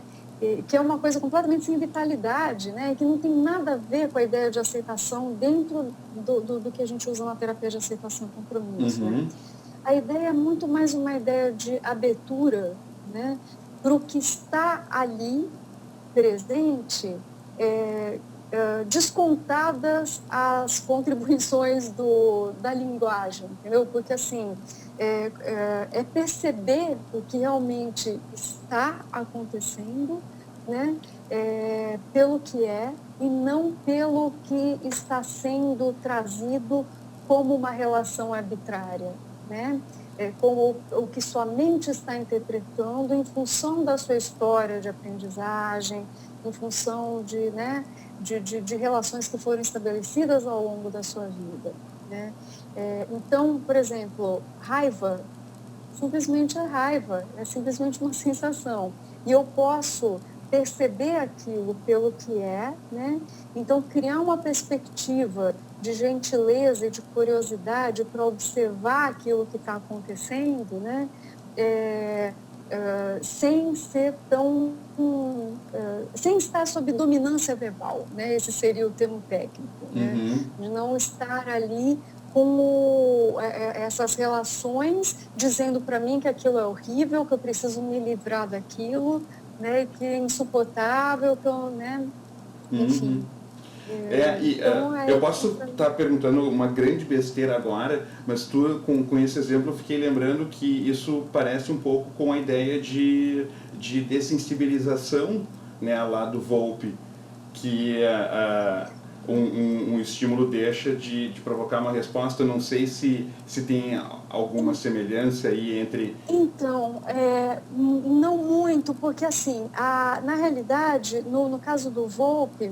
Que é uma coisa completamente sem vitalidade, né? Que não tem nada a ver com a ideia de aceitação dentro do que a gente usa na terapia de aceitação e compromisso. Né? A ideia é muito mais uma ideia de abertura, né? Para o que está ali presente, descontadas as contribuições da linguagem, entendeu? Porque, assim, é perceber o que realmente está acontecendo, né? Pelo que é e não pelo que está sendo trazido como uma relação arbitrária, né? Como o que sua mente está interpretando em função da sua história de aprendizagem, em função de relações que foram estabelecidas ao longo da sua vida, né? Então, por exemplo, raiva simplesmente é raiva, é simplesmente uma sensação. E eu posso perceber aquilo pelo que é, né? Então, criar uma perspectiva de gentileza e de curiosidade para observar aquilo que está acontecendo, né? Sem ser tão... sem estar sob dominância verbal, né? Esse seria o termo técnico, né? De não estar ali com essas relações dizendo para mim que aquilo é horrível, que eu preciso me livrar daquilo, né? Que é insuportável, que eu, né? Enfim. Eu posso estar perguntando uma grande besteira agora, mas com esse exemplo eu fiquei lembrando que isso parece um pouco com a ideia de dessensibilização, né, lá do Volpe, que um estímulo deixa de provocar uma resposta. Não sei se tem alguma semelhança aí entre... Então, não muito, porque assim, na realidade, no caso do Volpe,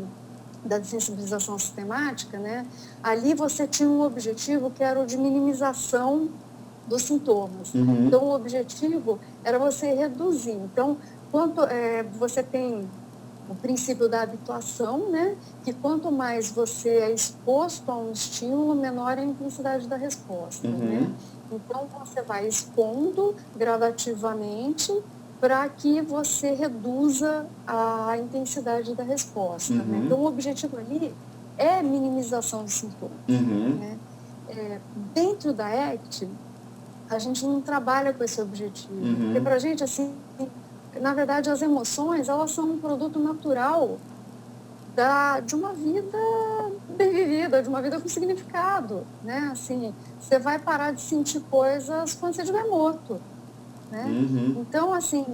da desensibilização sistemática, né, ali você tinha um objetivo que era o de minimização dos sintomas. Então, o objetivo era você reduzir. Então, você tem o princípio da habituação, né, que quanto mais você é exposto a um estímulo, menor é a intensidade da resposta. Né? Então, você vai expondo gradativamente para que você reduza a intensidade da resposta. Né? Então, o objetivo ali é minimização de sintomas. Né? Dentro da ACT, a gente não trabalha com esse objetivo. Porque para a gente, assim, na verdade, as emoções, elas são um produto natural de uma vida bem vivida, de uma vida com significado. Né? Assim, você vai parar de sentir coisas quando você estiver morto. Né? Então, assim,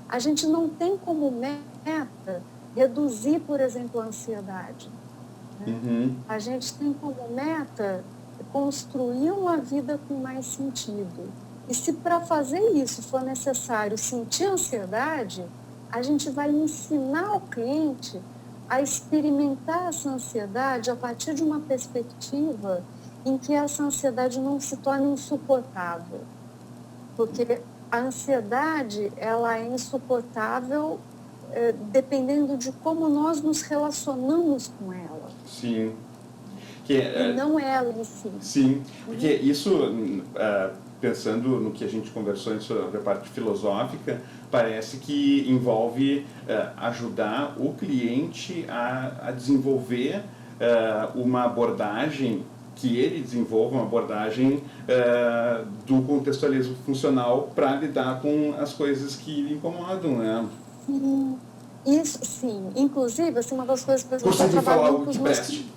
a gente não tem como meta reduzir, por exemplo, a ansiedade. Né? A gente tem como meta construir uma vida com mais sentido. E se para fazer isso for necessário sentir ansiedade, a gente vai ensinar o cliente a experimentar essa ansiedade a partir de uma perspectiva em que essa ansiedade não se torne insuportável. Porque a ansiedade, ela é insuportável dependendo de como nós nos relacionamos com ela. Sim. E não ela em si. Sim, porque isso, pensando no que a gente conversou sobre a parte filosófica, parece que envolve ajudar o cliente a desenvolver uma abordagem, que ele desenvolva uma abordagem do contextualismo funcional para lidar com as coisas que lhe incomodam, né? Sim, isso sim. Inclusive, assim, uma das coisas que eu Consegui falar algo que preste.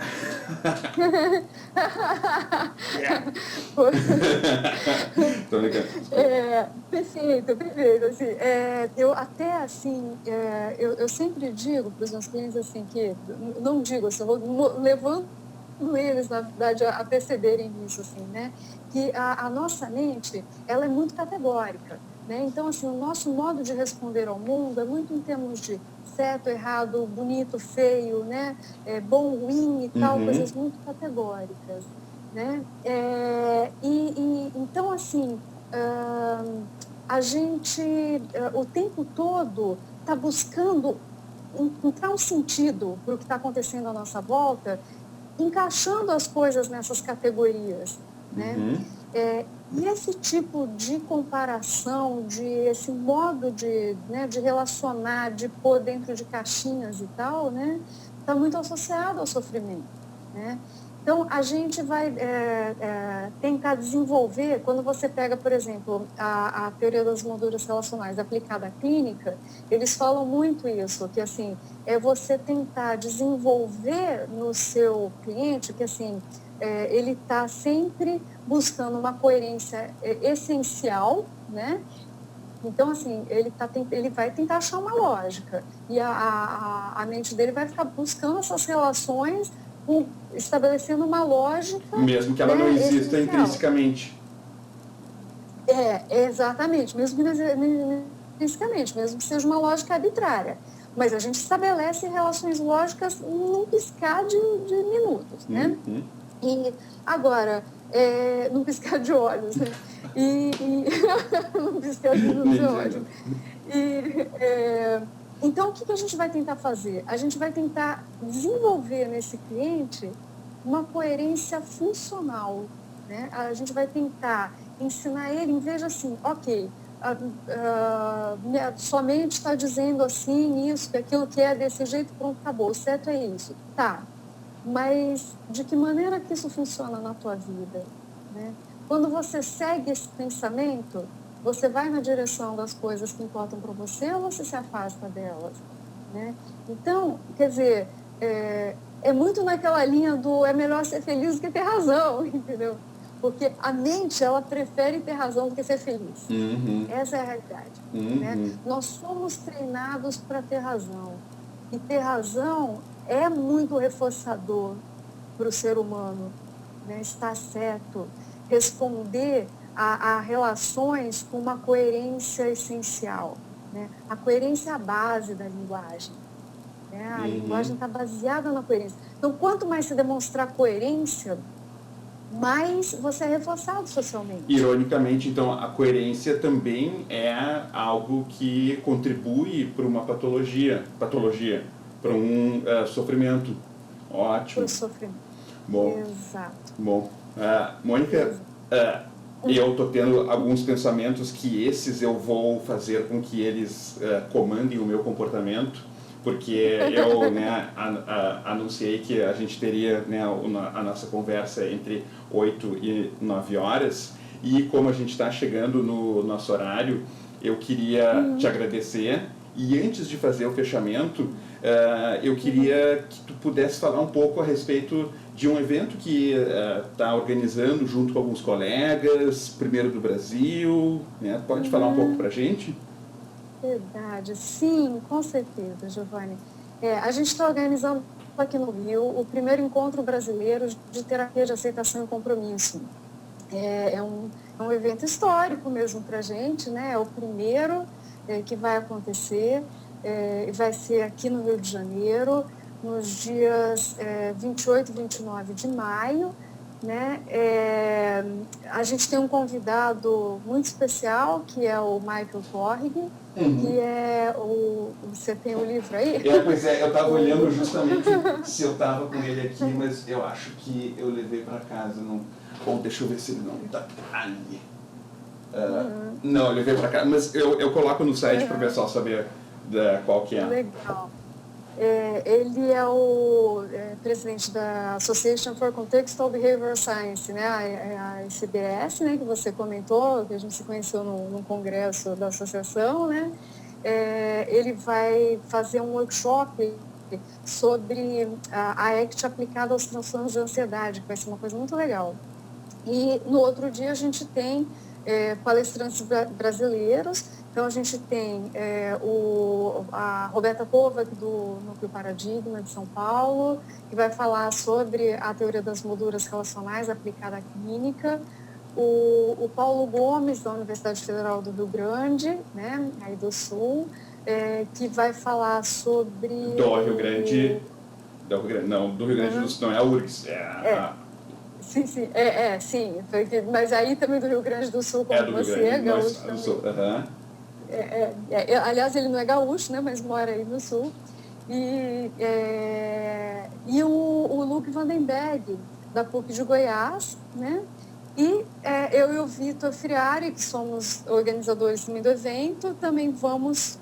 Tô brincando. Perfeito. Assim, eu até, assim, eu sempre digo para os meus clientes, assim, que, não digo, assim, eu vou levando eles, na verdade, a perceberem isso, assim, né? Que a nossa mente, ela é muito categórica. né? Então, assim, o nosso modo de responder ao mundo é muito em termos de certo, errado, bonito, feio, né? Bom, ruim e tal, Uhum. coisas muito categóricas, né? Então, assim, a gente, o tempo todo, está buscando encontrar um sentido para o que está acontecendo à nossa volta, encaixando as coisas nessas categorias, né? Uhum. E esse tipo de comparação, esse modo né, de relacionar, de pôr dentro de caixinhas e tal, né, está muito associado ao sofrimento, né? Então, a gente vai tentar desenvolver, quando você pega, por exemplo, a teoria das molduras relacionais aplicada à clínica, eles falam muito isso, que assim, é você tentar desenvolver no seu cliente, que assim, ele está sempre buscando uma coerência essencial, né? Então, assim, ele vai tentar achar uma lógica. E a mente dele vai ficar buscando essas relações, estabelecendo uma lógica, Mesmo que ela não né, exista essencial. intrinsecamente. Exatamente. Mesmo que intrinsecamente, mesmo que seja uma lógica arbitrária. Mas a gente estabelece relações lógicas num piscar de minutos, né? Uhum. E agora, num piscar de olhos, né? Num piscar de minutos é ótimo. Então, o que a gente vai tentar fazer? A gente vai tentar desenvolver nesse cliente uma coerência funcional, né? A gente vai tentar ensinar ele, em vez de assim, ok, sua mente está dizendo assim, isso, aquilo que é desse jeito, pronto, acabou, o certo é isso. Tá, mas de que maneira que isso funciona na tua vida, né? Quando você segue esse pensamento, você vai na direção das coisas que importam para você ou você se afasta delas, né? Então, quer dizer, é muito naquela linha do é melhor ser feliz do que ter razão, entendeu? Porque a mente, ela prefere ter razão do que ser feliz. Uhum. Essa é a realidade, Uhum. né? Nós somos treinados para ter razão. E ter razão é muito reforçador para o ser humano, né? Estar certo, responder a relações com uma coerência essencial, né? A coerência é a base da linguagem, né? A linguagem está baseada na coerência. Então, quanto mais se demonstrar coerência, mais você é reforçado socialmente. Ironicamente, então, a coerência também é algo que contribui para uma patologia, para um sofrimento. Ótimo. Para o sofrimento. Bom. Exato. Bom. Mônica, eu estou tendo alguns pensamentos que esses eu vou fazer com que eles comandem o meu comportamento, porque eu anunciei que a gente teria a nossa conversa entre 8 e 9 horas, e como a gente está chegando no nosso horário, eu queria te agradecer, e antes de fazer o fechamento, eu queria que tu pudesse falar um pouco a respeito de um evento que está organizando junto com alguns colegas, primeiro do Brasil, né? Pode falar um pouco para a gente? Verdade, sim, com certeza, Giovanni. A gente está organizando aqui no Rio o primeiro encontro brasileiro de terapia de aceitação e compromisso. É um evento histórico mesmo para a gente, né? É o primeiro que vai acontecer, vai ser aqui no Rio de Janeiro, nos dias 28 e 29 de maio. Né? A gente tem um convidado muito especial, que é o Michael Corrig, que é você tem o livro aí? Pois é, eu estava olhando justamente se eu estava com ele aqui, mas eu acho que eu levei para casa. Não... Bom, deixa eu ver se ele não está ali. Não, eu levei para casa, mas eu coloco no site para o pessoal saber qual que é. Legal. Ele é o presidente da Association for Contextual Behavioral Science, né, a ICBS, né, que você comentou, que a gente se conheceu no congresso da associação, né. Ele vai fazer um workshop sobre a ACT aplicada aos transtornos de ansiedade, que vai ser uma coisa muito legal. E no outro dia a gente tem palestrantes brasileiros. Então, a gente tem a Roberta Kovac, do Núcleo Paradigma de São Paulo, que vai falar sobre a teoria das molduras relacionais aplicada à clínica. o Paulo Gomes, da Universidade Federal do Rio Grande, né, aí do Sul, que vai falar sobre... Do Rio Grande... Não, do Rio Grande do Sul não é a URGS, Sim, sim, mas aí também do Rio Grande do Sul, como você é gaúcho também. Aliás, ele não é gaúcho, né, mas mora aí no Sul. E o Luc Vandenberg, da PUC de Goiás, né? E eu e o Vitor Friari, que somos organizadores também do evento, também vamos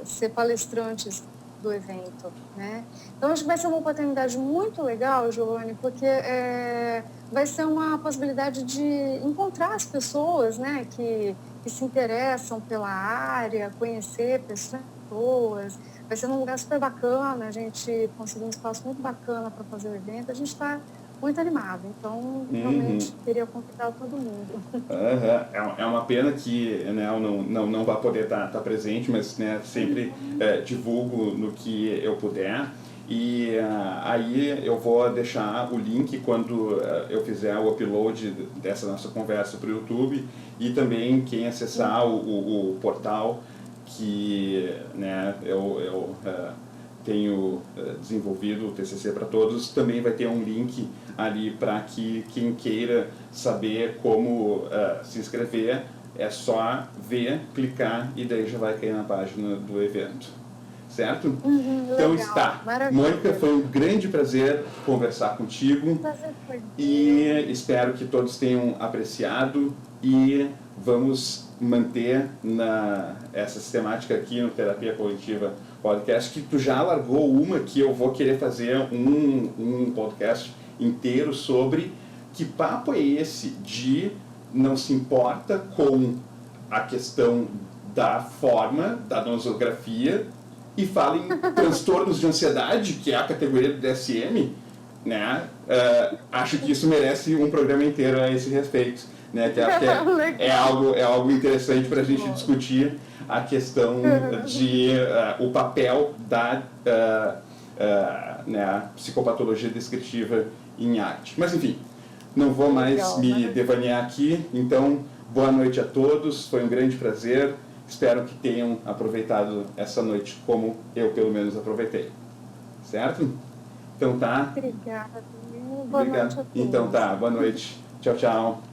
ser palestrantes do evento, né? Então, acho que vai ser uma oportunidade muito legal, Giovanni, porque vai ser uma possibilidade de encontrar as pessoas, né, que se interessam pela área, conhecer pessoas. Vai ser num lugar super bacana, a gente conseguiu um espaço muito bacana para fazer o evento, a gente está muito animado, então realmente queria convidar todo mundo. É uma pena que, né, eu não vai poder estar presente, mas, né, sempre divulgo no que eu puder. E aí eu vou deixar o link quando eu fizer o upload dessa nossa conversa para o YouTube, e também quem acessar o portal que, né, eu tenho desenvolvido, o TCC para Todos, também vai ter um link ali para que quem queira saber como se inscrever, é só ver, clicar e daí já vai cair na página do evento. Certo? Então legal, está. maravilha. Mônica, foi um grande prazer conversar contigo. E espero que todos tenham apreciado, e vamos manter essa sistemática aqui no Terapia Cognitiva Podcast, que tu já largou uma que eu vou querer fazer um podcast inteiro sobre que papo é esse de não se importa com a questão da forma, da nosografia, e fala em transtornos de ansiedade, que é a categoria do DSM, né? Acho que isso merece um programa inteiro a esse respeito, né? Que acho que é algo interessante para a gente discutir a questão de o papel da né, psicopatologia descritiva em arte. Mas enfim, não vou mais me devanear aqui. Então, boa noite a todos, foi um grande prazer. Espero que tenham aproveitado essa noite como eu, pelo menos, aproveitei. Certo? Então tá. Obrigada. Boa noite a todos. Então tá, boa noite. Tchau, tchau.